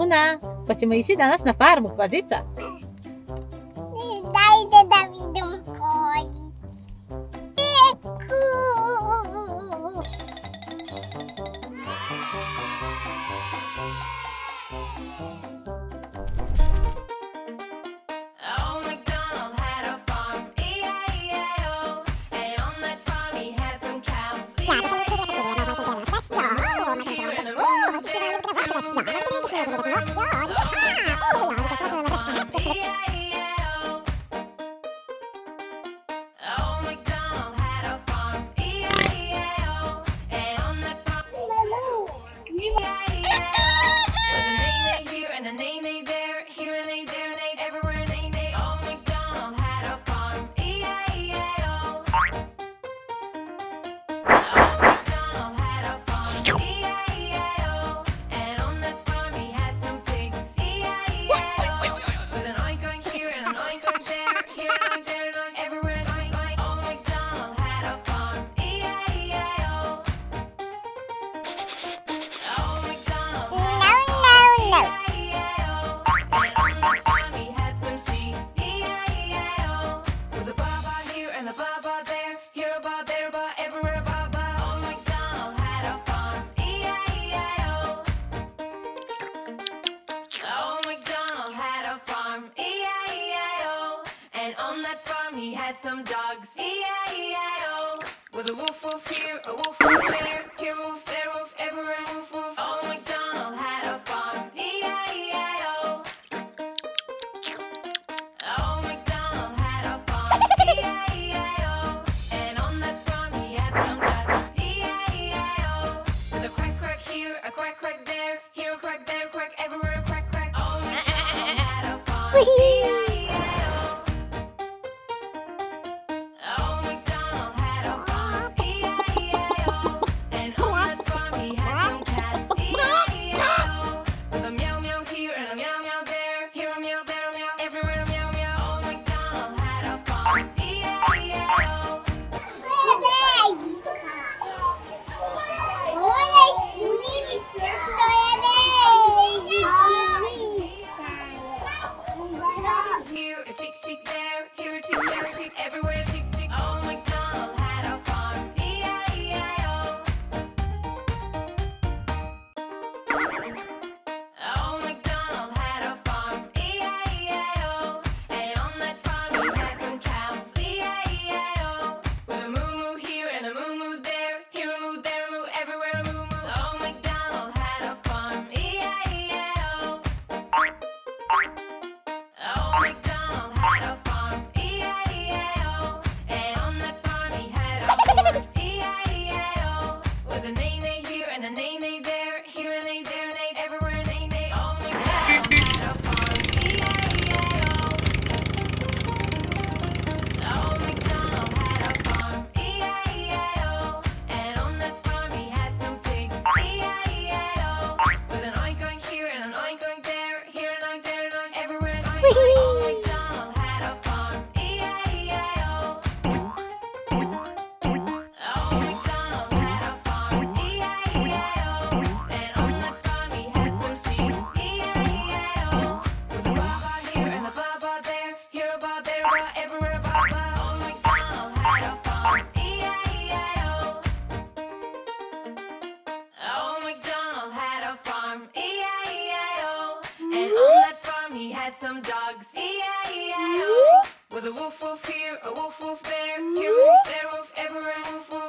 Луна, почему ищи до нас на фарму возиться? Дайте Давиду ходить. He had some dogs, E-I-E-I-O. With a woof woof here, a woof woof there, here woof, there woof, everywhere woof woof. Old MacDonald had a farm, E-I-E-I-O. Old MacDonald had a farm, E-I-E-I-O. And on that farm he had some ducks, E-I-E-I-O. With a quack quack here, a quack quack there, here a quack, there a quack, everywhere a quack quack. Old MacDonald had a farm, E-I-E-I-O. Some dogs, E-I-E-I-O. With a woof woof here, a woof woof there, here woof, there woof, everywhere woof woof.